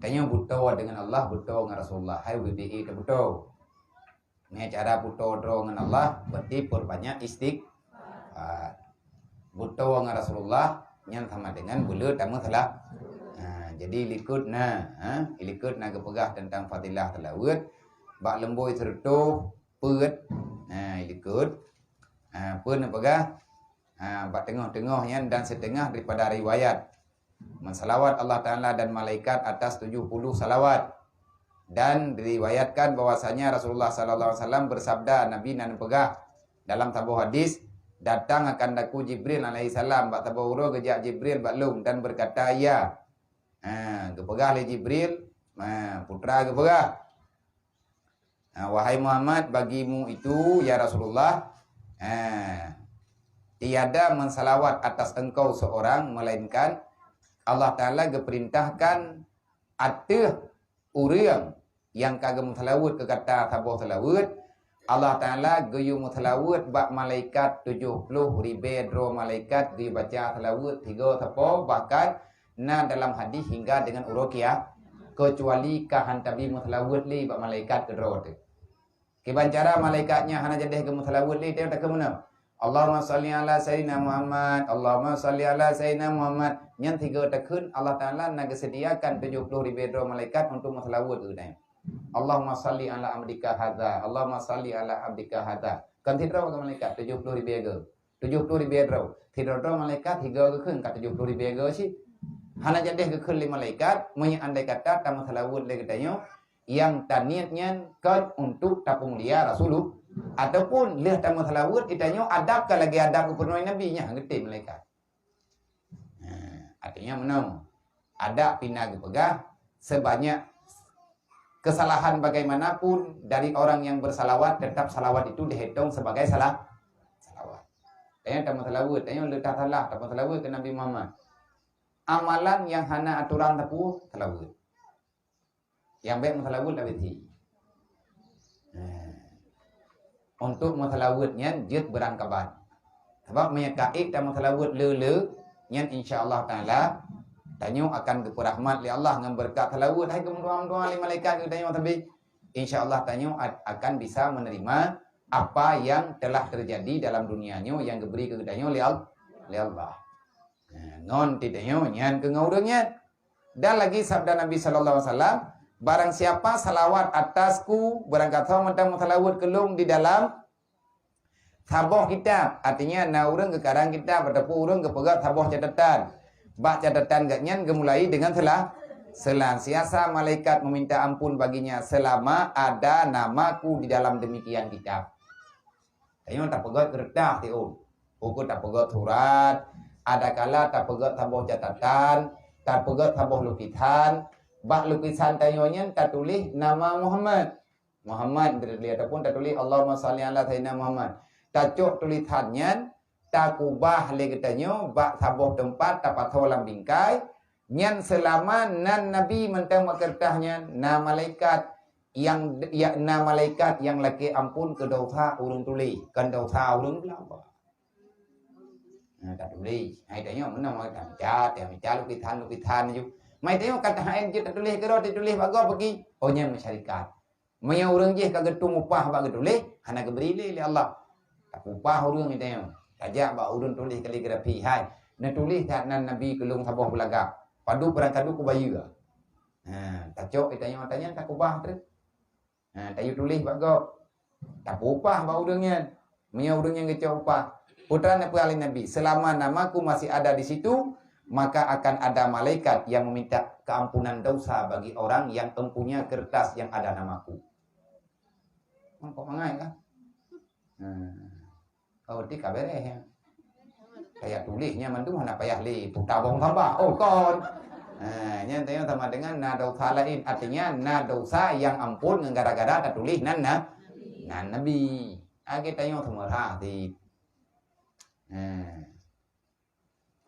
Tanya buto dengan Allah, buto dengan Rasulullah. Hai WBI ke buto. Ini cara buto dengan Allah berarti perbanyak istighfar. Buto dengan Rasulullah yang sama dengan bulu tamu salah. Jadi likut likut nak kepegah tentang fadilah telawud. Bak lemboi sertuh put. Likut. Pun pegah. Bak tengah-tengahnya dan setengah daripada riwayat. Mensalawat Allah Ta'ala dan malaikat atas 70 salawat. Dan diriwayatkan bahwasanya Rasulullah SAW bersabda, Nabi nan pegah dalam tabuh hadis, datang akan daku Jibril alaihissalam, bak tabuh uro gejak Jibril baklum dan berkata, ya. Kepegah oleh Jibril, putra kepegah. Wahai Muhammad, bagimu itu ya Rasulullah, tiada mensalawat atas engkau seorang melainkan Allah Ta'ala geperintahkan ateh orang yang kagak mutalawud ke kata tabuh talawud. Allah Ta'ala geyu mutalawud bak malaikat 70 ribu malaikat dibaca talawud 3 tapo bahkan dalam hadis hingga dengan uruqiyah kecuali kahantabi mutalawud li bak malaikat kedro tu. Kebancara malaikatnya hana jadi ke mutalawud li dia tak ke mana? Allahumma salli ala sayyidina Muhammad, Allahumma salli ala sayyidina Muhammad. Yang 3 takun Allah Ta'ala nak sediakan 70 ribu malaikat untuk mutalawud tu dah. Allahumma salli ala abdika hadza, Allahumma salli ala abdika hadza. Kan tidak ke malaikat 70 ribu. 70 ribu. Tidak malaikat 3 ke kun kat 70 ribu sih. Hana jadi ke kun li malaikat, andai kata ta mutalawud le katanya yang taniatnya kan untuk tapu mulia Rasulullah. Ataupun lihat tamu talawud ditanya adab ke lagi adab kepenuhan Nabi nya ngerti malaikat. Artinya menang. Adab pina dipegah sebanyak kesalahan bagaimanapun dari orang yang bersalawat tetap salawat itu dihitung sebagai salawat. Tanya tamu talawud, tanya letak salah tamu talawud ke Nabi Muhammad. Amalan yang hana aturan tapu talawud. Yang baik mutalawud lebih untuk mutalawudnya jid berangkaban. Sebab menyekaik dan mutalawud lele yang insya-Allah Taala tanya akan berrahmat li Allah dengan berkat talawud hai kemudahan-mudahan li malaikat tanya tapi insya-Allah tanya akan bisa menerima apa yang telah terjadi dalam dunianya yang diberi kepadanya li Allah. Non tidaknya nyan ke ngaurangnya. Dan lagi sabda Nabi sallallahu alaihi wasallam, barang siapa salawat atasku berangkat tentang mutalawud kelung di dalam tabuh kitab. Artinya na urang ke karang kitab ataupun urang ke pegat tabuh catatan. Bak catatan gaknyan gemulai dengan selansiasa malaikat meminta ampun baginya selama ada namaku di dalam demikian kitab. Tanya tak pegat kertas ti Buku tak pegat surat, ada kala tak pegat tabuh catatan, tak pegat tabuh lukisan. Bak lukisan tanyanya tak tulis nama Muhammad. Muhammad dia ataupun tak tulis Allahumma salli ala sayyidina Muhammad. Tak cok tulisannya tak ubah le katanya bak sabuh tempat tak patholam bingkai nyan selama nan nabi mentang kertahnya na malaikat yang laki ampun ke dosa urang tulis kan dosa urang apa. Tak tulis. Hai tanya mana mau tak lukisan je. Mai tengok kata hain je tak tulis ke ro ditulis bago pergi. Oh nya masyarakat. Maya urang je kagak tung upah bak tulis, hana geberi le Allah. Tak upah urang ni tengok. Tajak bak urang tulis kaligrafi hai. Na tulis tak nan nabi kelung sabah belagak. Padu perangkadu ku bayu ga. Tak cok tanya tak upah terus. Tayu tulis bago. Tak upah bak urangnya. Maya urangnya ngecok upah. Putra Nabi, selama namaku masih ada di situ, maka akan ada malaikat yang meminta keampunan dosa bagi orang yang mempunyai kertas yang ada namaku. Kok mangai kan? Oh, di kabar ya. Kayak tulisnya mantu mana payah li, putar bong tambah. Oh, kon. Nyatanya sama dengan na dosa lain. Artinya na dosa yang ampun gara-gara tak tulis nan Nabi. Kita tanya semua hati.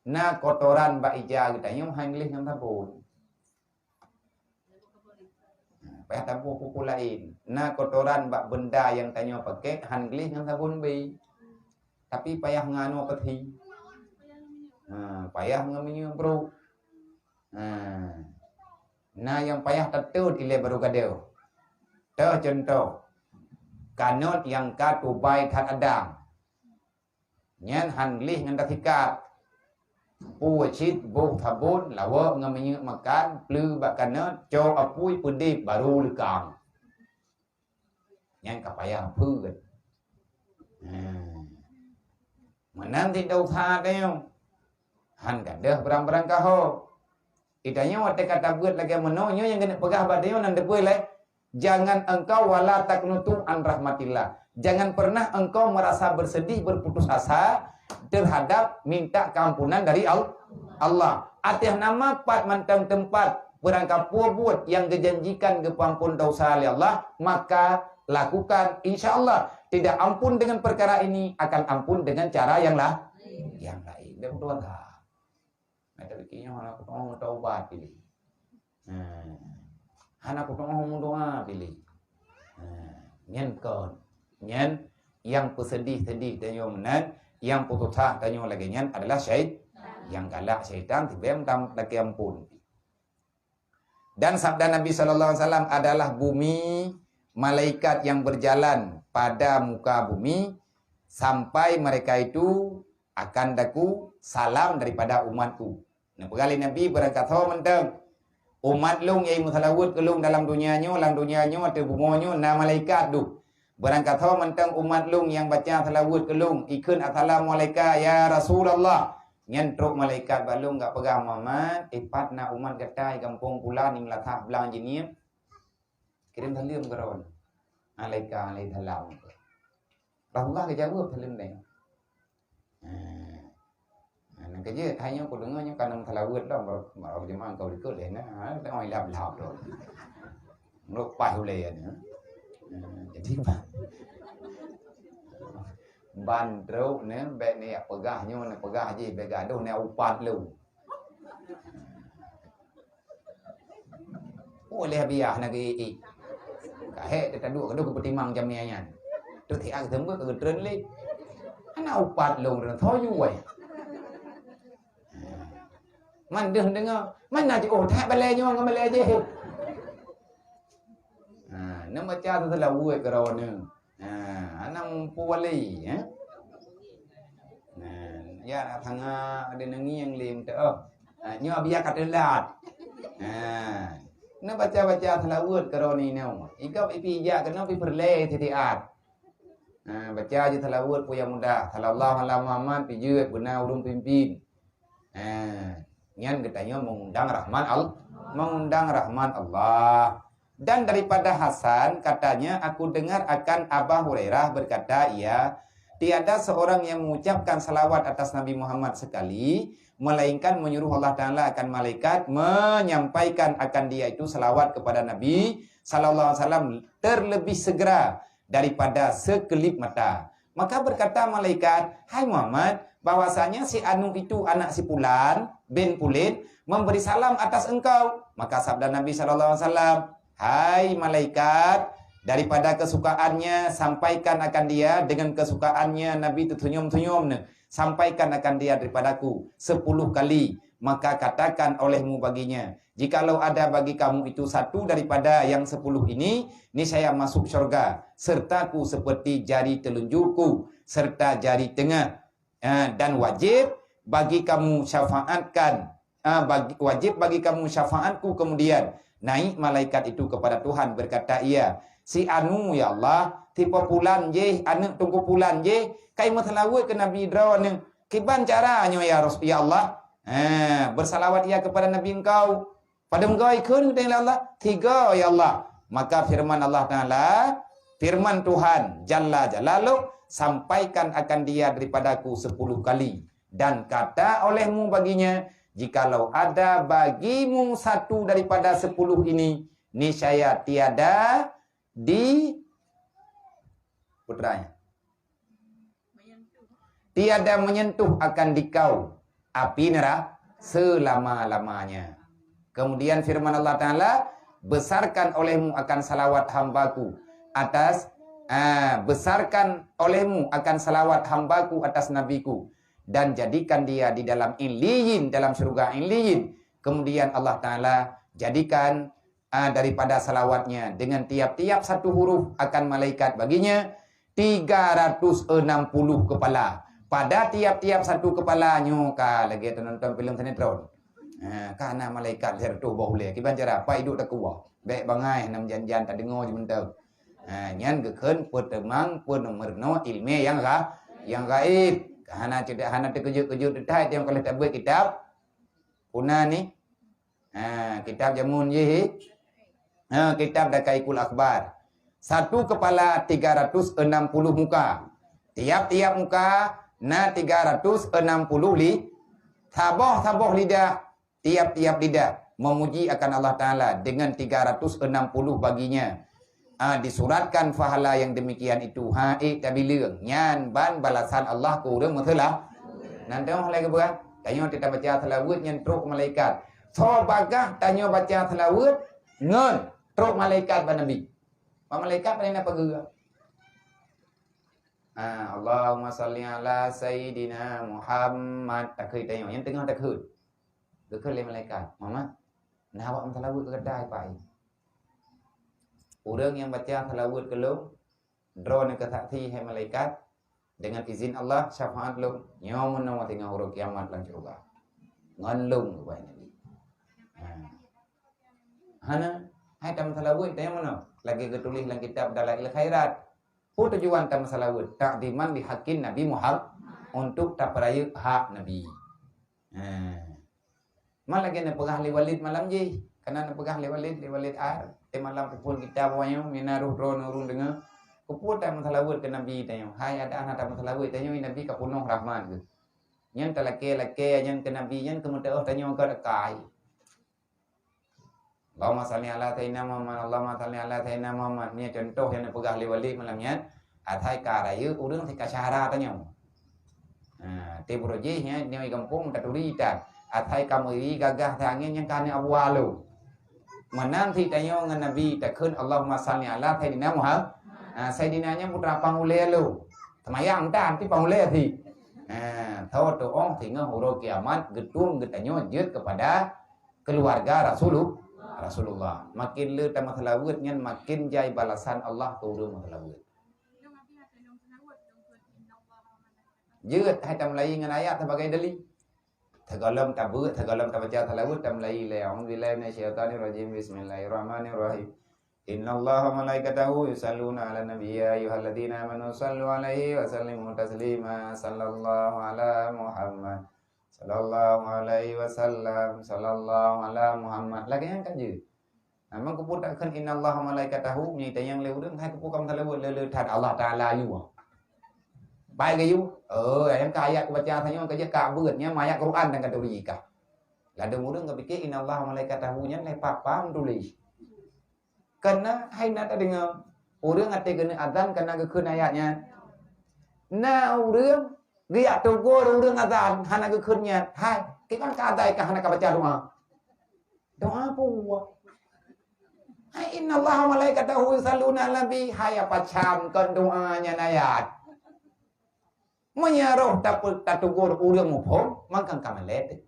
Na kotoran bak ija kita nyum hanglis ngam tabun. Payah tabu kuku lain. Na kotoran bak benda yang tanya pakai hanglis ngam tabun bi. Tapi payah ngano peti. Payah ngaminya bro. Nah yang payah tetut ile baru kadeu. Contoh. Kanut yang katu bai tat adang. Nyan hanlih ngan datikat. Puwacit buh tabun lawa ngamanya makan pleu bak kanut co apui pudip baru lekang. Nyan kapayah peuget. Menanti dau tha deu. Han kadeh berang-berang kaho. Itanya wate kata buat lagi menonyo yang kena pegah badeo nan depui le. Jangan engkau wala taknutu an rahmatillah. Jangan pernah engkau merasa bersedih, berputus asa terhadap minta keampunan dari Allah. Atih nama pat mantang tempat berangkat buat yang dijanjikan kepampun dosa oleh Allah, maka lakukan, insyaallah tidak ampun dengan perkara ini, akan ampun dengan cara yang lain. Dan tuan dah. Ada bikinnya anak aku taubat pilih. Anak aku doa pilih. Nyen kon, nyen yang pesedih-sedih tanyo menan, yang putus asa tanyo lagi nyen adalah syaitan. Yang galak syaitan tibem tam lagi ampun. Dan sabda Nabi sallallahu alaihi wasallam adalah bumi, malaikat yang berjalan pada muka bumi sampai mereka itu akan daku salam daripada umatku. Nah, pegali Nabi berangkat menteng umat lung yang mutalawud kelung dalam dunianyo, lang dunianyo atau bumonyo na malaikat tu. Berangkat menteng umat lung yang baca talawud kelung ikun assalamualaikum ya Rasulullah. Nyentruk malaikat balung gak pegang Muhammad, ipat na umat gatai kampung pula ning latah belang jenis. Kirim thalim keron. Alaika alai thalam. Rasulullah kejawab thalim ni. Nak kerja tanya aku dengarnya kanang talawud dah baru jemaah kau ikut leh nah tak oi lap tu. Ngelupai boleh ya. Jadi bandro ne bek ni pegahnya ne pegah je bek gaduh ne upat lu. Boleh biah nak i. Kahe kita duk ke petimang jam ni ayan. Tu ti ang tembuk ke tren le. Ana upat lu ren tho yu wei. Man dengar mana di tak balenya ngam bale je. Nama baca tu lah buat kerana. Anang puwali ya tanga ada nengi yang lim tu. Nyo biar katelat. Nak baca selawat kerana ni no. Ikap ipi ya kena pi perle titiat. Baca je selawat pu yang mudah. Sallallahu alaihi Muhammad pi jeut benar ulun pimpin. Nyan katanya mengundang rahmat Allah. Dan daripada Hasan katanya aku dengar akan Abu Hurairah berkata tiada seorang yang mengucapkan salawat atas Nabi Muhammad sekali melainkan menyuruh Allah Taala akan malaikat menyampaikan akan dia itu salawat kepada Nabi sallallahu alaihi wasallam terlebih segera daripada sekelip mata. Maka berkata malaikat, "Hai Muhammad, bahwasanya si anu itu anak si Fulan bin Pulin memberi salam atas engkau." Maka sabda Nabi sallallahu alaihi wasallam, "Hai malaikat, daripada kesukaannya sampaikan akan dia dengan kesukaannya Nabi itu tunyum-tunyum sampaikan akan dia daripadaku 10 kali. Maka katakan olehmu baginya, jikalau ada bagi kamu itu satu daripada yang 10 ini, niscaya masuk syurga sertaku seperti jari telunjukku serta jari tengah. Dan wajib bagi kamu syafaatkan wajib bagi kamu syafaatku." Kemudian naik malaikat itu kepada Tuhan berkata, si anu ya Allah tipe pulan je anak tunggu pulan je kai matlawat ke Nabi drone kiban caranya ya Rasul ya Allah bersalawat ia kepada Nabi engkau pada engkau ikun dengan Allah 3 ya Allah. Maka firman Allah Taala, firman Tuhan Jalla Jalaluh, sampaikan akan dia daripadaku 10 kali dan kata olehmu baginya, jikalau ada bagimu satu daripada 10 ini, niscaya tiada di putranya tiada menyentuh akan dikau api neraka selama-lamanya. Kemudian firman Allah Ta'ala, besarkan olehmu akan salawat hambaku atas besarkan olehmu akan salawat hambaku atas nabiku dan jadikan dia di dalam Iliyin, dalam surga Iliyin. Kemudian Allah Ta'ala Jadikan daripada salawatnya dengan tiap-tiap satu huruf akan malaikat baginya 360 kepala. Pada tiap-tiap satu kepalanya lagi nonton filem sinetron. Karena malaikat sertu boleh. Kiban cara apa hidup tak kuah. Baik bangai nam janjan tak dengar je mentau. Nyan gekeun pertemang pun merno ilmu yang gaib. Hana tidak hana terkejut-kejut detai yang kalau tak buat kitab. Kuna ni. Kitab jamun je. Kitab Dakaikul Akhbar. Satu kepala 360 muka. Tiap-tiap muka 360 Taboh lidah. Tiap-tiap lidah memuji akan Allah Ta'ala dengan 360 baginya. Disuratkan pahala yang demikian itu. Tabilung. Nyan ban balasan Allah kurang masalah. Nanti orang lagi berang. Tanya kita baca selawat nyan truk malaikat. So bagah tanya baca selawat. Ngan truk malaikat ban Nabi. Malaikat pada apa gerak? Allahumma salli ala Sayyidina Muhammad. Tak kena tengok. Yang tengah tak kena. Tak kena malaikat. Mama, nak awak salawat ke kedai Pak? Orang yang baca salawat kelong, drone ke saksi hai malaikat. Dengan izin Allah, syafaat long. Nyamun nama tengah huruf kiamat lang syurga. Ngalung ke Pak Nabi. Hana, hai tam salawat tanya mana? Lagi ketulis dalam kitab Dalail Khairat. Tujuan tam salawat takdiman di hakin Nabi Muhammad untuk tak peraya hak Nabi. Malah kena pegah li Walid malam je. Karena nak pegah li Walid malam pukul kita bawanya minaruh drone urung dengar. Kuput tam salawat ke Nabi tanya. Hai ada anak tam salawat tanya Nabi ka punuh rahmat ke. Yang laki yang ke Nabi yang kemudian tanya ke dekai. Allahumma salli ala Sayyidina Muhammad. Allahumma salli ala Sayyidina Muhammad. Ni contoh yang nak pegah li Walid malamnya. Athai karaya urang si kasyara tanya. Te projenya ni kampung tak turitan. Athai kameri gagah angin yang kane awalu. Menanti tanya dengan Nabi takun Allahumma salli ala Sayyidina Muhammad. Sayyidinanya putra pangule lu. Semayang dan ti pangule ti. Tahu tu orang tinggal huruf kiamat getung getanya jut kepada keluarga Rasulullah. Makin le tamat salawat nyan makin jai balasan Allah turun salawat. Jut hai tam lai ngan ayat sebagai dalil. Tagalam tabu, tagalam tabaca salawat tam lai le. Auzubillahi minasyaitonir rajim. Bismillahirrahmanirrahim. Innallaha wa malaikatahu yusalluna 'alan nabiy ya ayyuhalladzina amanu sallu 'alaihi wa sallimu taslima. Sallallahu ala Muhammad. Sallallahu alaihi wasallam. Sallallahu ala Muhammad. Lagi yang kaji. Memang kuput akan innallaha malaikatahu ni tayang le udang hai kuput kam salawat le tad Allah Taala you. Baik ke you? Yang ayat baca tanya kerja kabutnya ayat Quran dan kata logika. Lada udang ke fikir innallaha malaikatahu nya le papam tulis. Karena hai nak dengar urang ate kena azan karena keun ayatnya. Na urang dia tunggu urang azan hana keunnya. Hai, kita kan kadai ka hana ka baca doa. Doa apa? Hai innallaha malaikatahu yusalluna 'alan nabi. Hai apa camkan doanya ayat. Menyaroh tak tunggu urang muphom mangkang kamalet.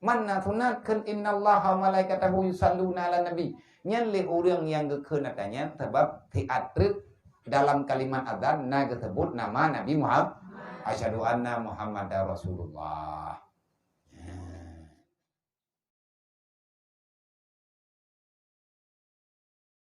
Mana sunat kan innallaha malaikatahu yusalluna 'alan nabi. Nyan le orang yang keun katanya sebab diatrib dalam kalimat adzan na disebut nama Nabi Muhammad. Asyhadu anna Muhammadar Rasulullah.